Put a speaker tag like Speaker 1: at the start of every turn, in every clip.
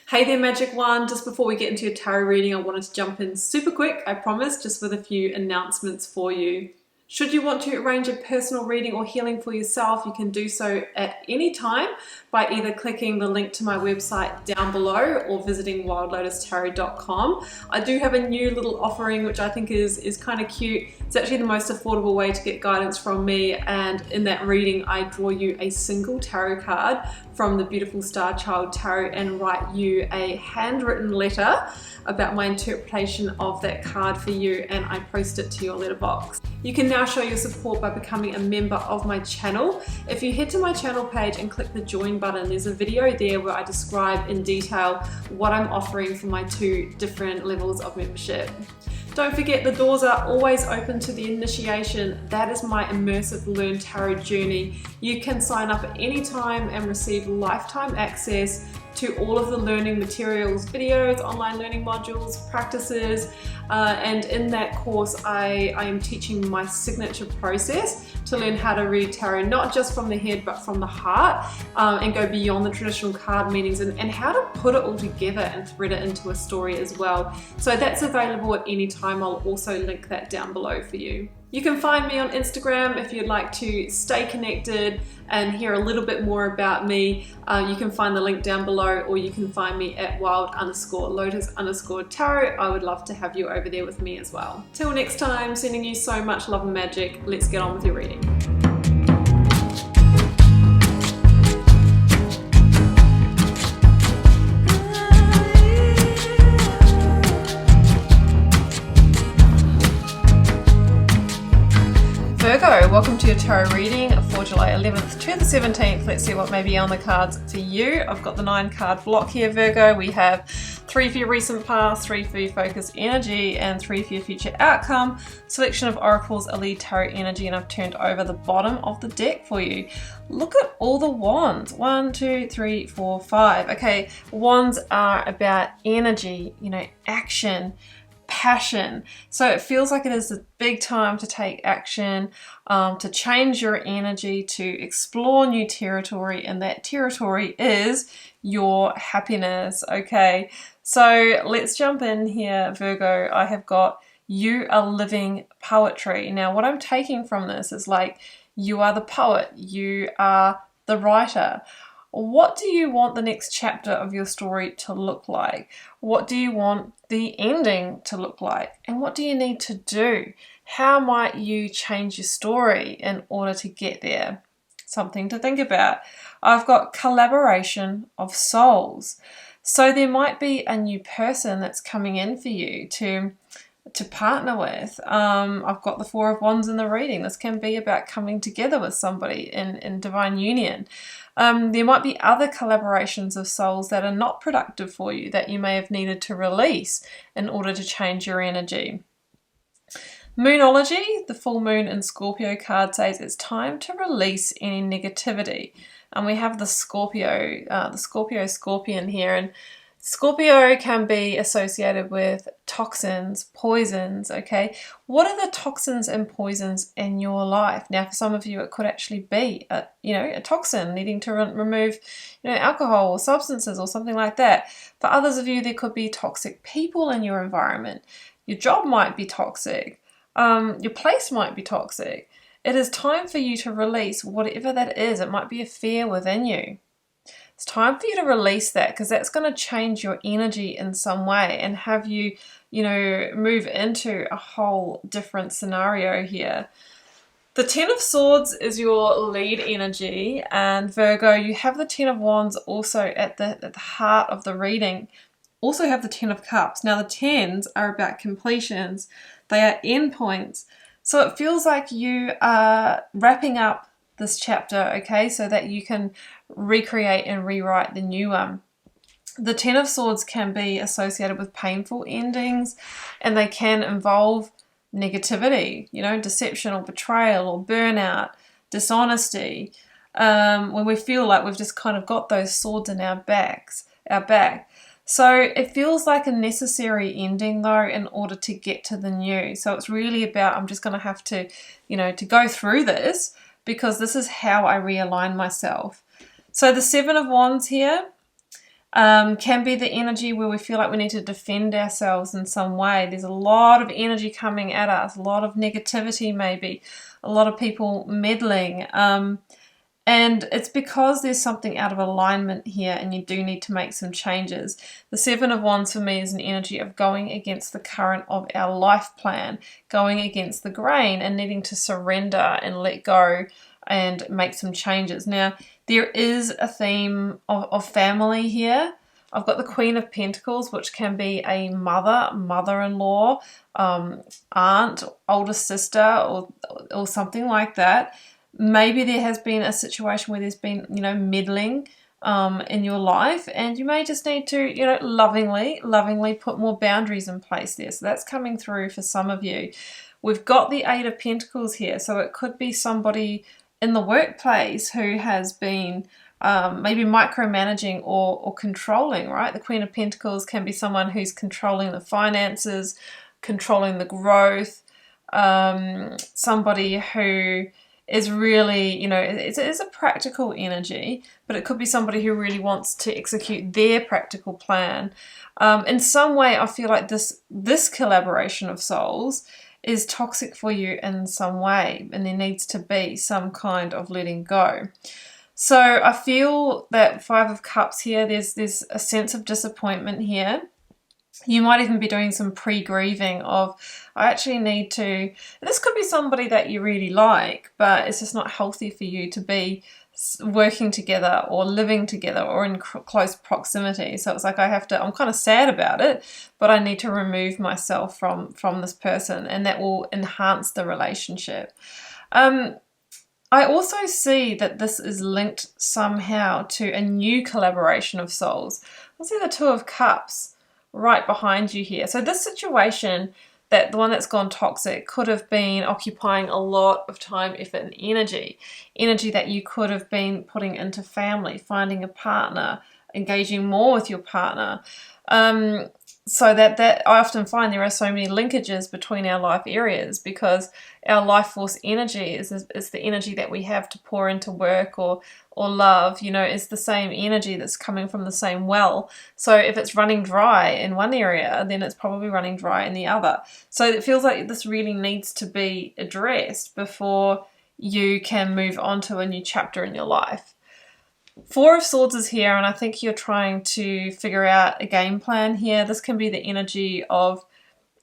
Speaker 1: Hey there, Magic One. Just before we get into your tarot reading, I wanted to jump in super quick, I promise, just with a few announcements for you. Should you want to arrange a personal reading or healing for yourself, you can do so at any time by either clicking the link to my website down below or visiting wildlotustarot.com. I do have a new little offering which I think is kind of cute. It's actually the most affordable way to get guidance from me, and in that reading I draw you a single tarot card from the beautiful Star Child Tarot and write you a handwritten letter about my interpretation of that card for you, and I post it to your letterbox. You can now show your support by becoming a member of my channel. If you head to my channel page and click the join button, there's a video there where I describe in detail what I'm offering for my two different levels of membership. Don't forget, the doors are always open to the initiation. That is my immersive Learn Tarot journey. You can sign up at any time and receive lifetime access to all of the learning materials, videos, online learning modules, practices, and in that course I am teaching my signature process to learn how to read tarot, not just from the head but from the heart, and go beyond the traditional card meanings, and how to put it all together and thread it into a story as well. So that's available at any time. I'll also link that down below for you. You can find me on Instagram if you'd like to stay connected and hear a little bit more about me. You can find the link down below, or you can find me at wild_lotus_tarot. I would love to have you over there with me as well. Till next time, sending you so much love and magic. Let's get on with your reading. Virgo, welcome to your tarot reading for July 11th to the 17th. Let's see what may be on the cards for you. I've got the 9-card block here, Virgo. We have 3 for your recent past, 3 for your focus energy, and 3 for your future outcome. Selection of oracles, a lead tarot energy, and I've turned over the bottom of the deck for you. Look at all the wands. 1, 2, 3, 4, 5. Okay, wands are about energy, action, passion. So it feels like it is a big time to take action, to change your energy, to explore new territory, and that territory is your happiness. Okay, so let's jump in here, Virgo. I have got you are living poetry. Now what I'm taking from this is like, you are the poet, you are the writer. What do you want the next chapter of your story to look like? What do you want the ending to look like? And what do you need to do? How might you change your story in order to get there? Something to think about. I've got collaboration of souls. So there might be a new person that's coming in for you to partner with. I've got the 4 of Wands in the reading. This can be about coming together with somebody in divine union. There might be other collaborations of souls that are not productive for you that you may have needed to release in order to change your energy. Moonology, the full moon in Scorpio card says it's time to release any negativity. And we have the Scorpio Scorpion here, and Scorpio can be associated with toxins, poisons, okay? What are the toxins and poisons in your life? Now, for some of you, it could actually be a toxin needing to remove, alcohol or substances or something like that. For others of you, there could be toxic people in your environment. Your job might be toxic. Your place might be toxic. It is time for you to release whatever that is. It might be a fear within you. It's time for you to release that, because that's going to change your energy in some way and have you, move into a whole different scenario here. The 10 of Swords is your lead energy, and Virgo, you have the 10 of Wands also at the heart of the reading. Also have the 10 of Cups. Now the 10s are about completions. They are endpoints. So it feels like you are wrapping up this chapter, okay, so that you can recreate and rewrite the new one. The 10 of Swords can be associated with painful endings, and they can involve negativity, deception or betrayal or burnout, dishonesty, when we feel like we've just kind of got those swords in our back. So it feels like a necessary ending though in order to get to the new. So it's really about, I'm just going to have to, to go through this, because this is how I realign myself. So the 7 of Wands here, Can be the energy where we feel like we need to defend ourselves in some way. There's a lot of energy coming at us, a lot of negativity maybe, a lot of people meddling. And it's because there's something out of alignment here and you do need to make some changes. The Seven of Wands for me is an energy of going against the current of our life plan, going against the grain and needing to surrender and let go and make some changes. Now, there is a theme of family here. I've got the Queen of Pentacles, which can be a mother, mother-in-law, aunt, older sister, or something like that. Maybe there has been a situation where there's been, meddling in your life, and you may just need to, lovingly put more boundaries in place there. So that's coming through for some of you. We've got the Eight of Pentacles here, so it could be somebody in the workplace who has been maybe micromanaging or controlling, right? The Queen of Pentacles can be someone who's controlling the finances, controlling the growth, somebody who is really, it's a practical energy, but it could be somebody who really wants to execute their practical plan. In some way, I feel like this collaboration of souls is toxic for you in some way, and there needs to be some kind of letting go. So I feel that Five of Cups here, there's a sense of disappointment here. You might even be doing some pre-grieving of, I actually need to, this could be somebody that you really like, but it's just not healthy for you to be working together or living together or in close proximity. So it's like I'm kind of sad about it, but I need to remove myself from this person, and that will enhance the relationship. I also see that this is linked somehow to a new collaboration of souls. I see the Two of Cups right behind you here. So this situation, that the one that's gone toxic, could have been occupying a lot of time, effort, and energy that you could have been putting into family, finding a partner, engaging more with your partner. So that I often find there are so many linkages between our life areas, because our life force energy is the energy that we have to pour into work or love, is the same energy that's coming from the same well. So if it's running dry in one area, then it's probably running dry in the other. So it feels like this really needs to be addressed before you can move on to a new chapter in your life. Four of Swords is here, and I think you're trying to figure out a game plan here. This can be the energy of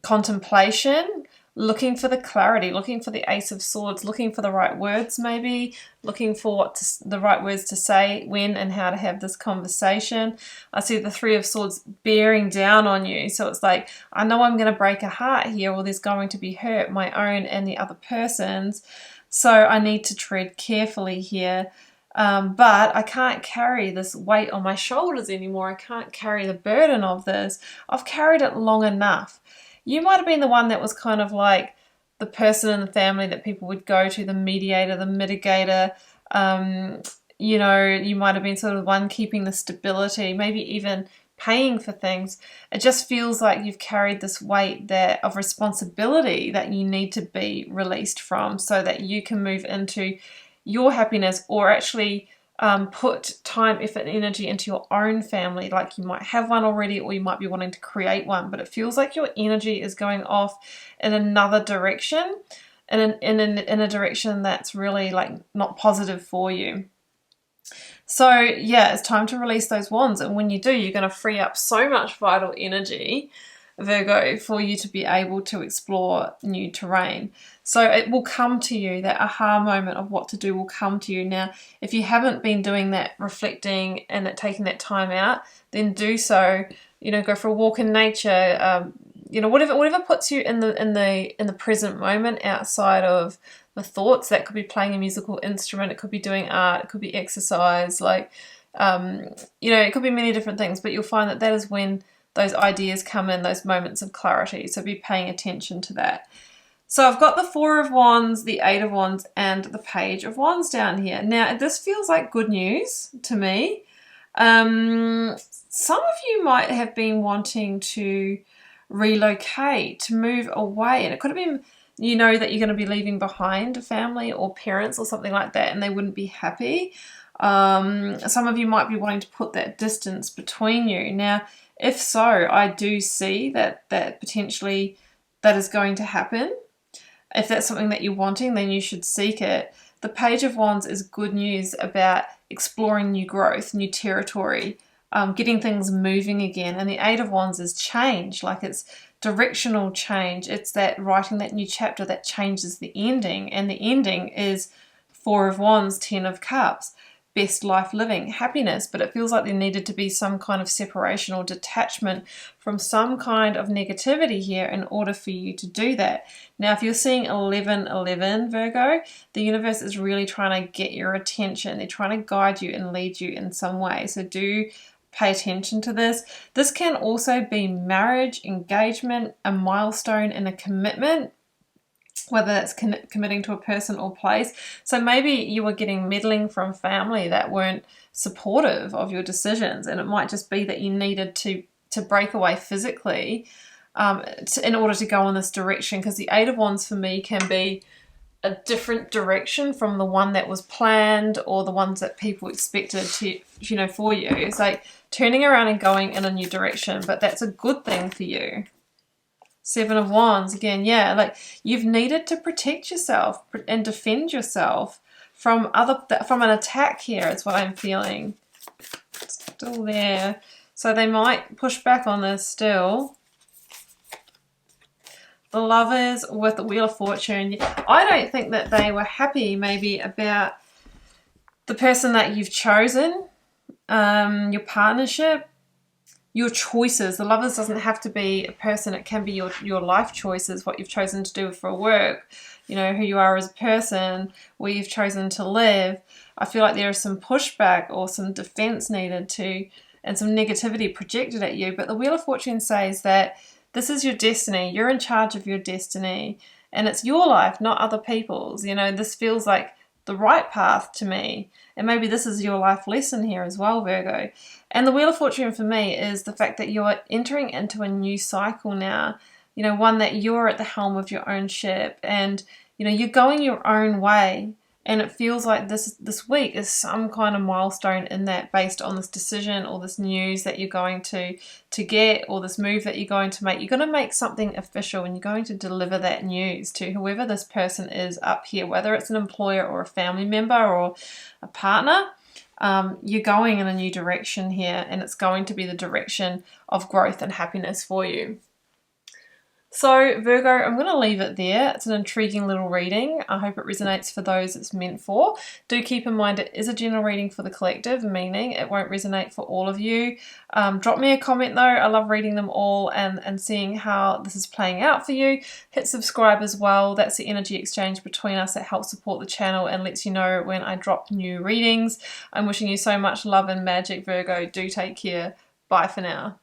Speaker 1: contemplation, looking for the clarity, looking for the Ace of Swords, looking for the right words maybe, looking for the right words to say, when and how to have this conversation. I see the Three of Swords bearing down on you. So it's like, I know I'm going to break a heart here, or there's going to be hurt, my own and the other person's. So I need to tread carefully here. But I can't carry this weight on my shoulders anymore. I can't carry the burden of this. I've carried it long enough. You might have been the one that was kind of like the person in the family that people would go to, the mediator, the mitigator. You might have been sort of the one keeping the stability, maybe even paying for things. It just feels like you've carried this weight of responsibility that you need to be released from, so that you can move into your happiness, or actually put time, effort, and energy into your own family. Like you might have one already, or you might be wanting to create one, but it feels like your energy is going off in another direction, in a direction that's really like not positive for you. So yeah, it's time to release those wands, and when you do, you're going to free up so much vital energy, Virgo, for you to be able to explore new terrain. So it will come to you, that aha moment of what to do will come to you. Now, if you haven't been doing that reflecting and taking that time out, then do so. Go for a walk in nature. Whatever puts you in the present moment, outside of the thoughts. That could be playing a musical instrument. It could be doing art. It could be exercise. It could be many different things. But you'll find that is when those ideas come in, those moments of clarity. So be paying attention to that. So I've got the Four of Wands, the Eight of Wands, and the Page of Wands down here. Now, this feels like good news to me. Some of you might have been wanting to relocate, to move away. And it could have been, that you're going to be leaving behind a family or parents or something like that, and they wouldn't be happy. Some of you might be wanting to put that distance between you. Now, if so, I do see that potentially that is going to happen. If that's something that you're wanting, then you should seek it. The Page of Wands is good news about exploring new growth, new territory, getting things moving again. And the Eight of Wands is change, like it's directional change. It's that writing that new chapter that changes the ending. And the ending is Four of Wands, Ten of Cups. Best life living, happiness, but it feels like there needed to be some kind of separation or detachment from some kind of negativity here in order for you to do that. Now, if you're seeing 1111, Virgo, the universe is really trying to get your attention. They're trying to guide you and lead you in some way. So do pay attention to this. This can also be marriage, engagement, a milestone, and a commitment, whether that's committing to a person or place. So maybe you were getting meddling from family that weren't supportive of your decisions, and it might just be that you needed to break away physically in order to go in this direction, because the Eight of Wands for me can be a different direction from the one that was planned or the ones that people expected to, for you. It's like turning around and going in a new direction, but that's a good thing for you. Seven of Wands, again, yeah, like you've needed to protect yourself and defend yourself from an attack here, is what I'm feeling. Still there. So they might push back on this still. The Lovers with the Wheel of Fortune. I don't think that they were happy maybe about the person that you've chosen, your partnership, your choices. The Lovers doesn't have to be a person. It can be your life choices, what you've chosen to do for work, who you are as a person, where you've chosen to live. I feel like there is some pushback or some defense needed and some negativity projected at you. But the Wheel of Fortune says that this is your destiny. You're in charge of your destiny. And it's your life, not other people's. This feels like the right path to me. And maybe this is your life lesson here as well, Virgo. And the Wheel of Fortune for me is the fact that you're entering into a new cycle now. One that you're at the helm of your own ship. And, you're going your own way. And it feels like this week is some kind of milestone in that, based on this decision or this news that you're going to get, or this move that you're going to make. You're going to make something official, and you're going to deliver that news to whoever this person is up here, whether it's an employer or a family member or a partner. You're going in a new direction here, and it's going to be the direction of growth and happiness for you. So Virgo, I'm going to leave it there. It's an intriguing little reading. I hope it resonates for those it's meant for. Do keep in mind it is a general reading for the collective, meaning it won't resonate for all of you. Drop me a comment though. I love reading them all and seeing how this is playing out for you. Hit subscribe as well. That's the energy exchange between us that helps support the channel and lets you know when I drop new readings. I'm wishing you so much love and magic, Virgo. Do take care. Bye for now.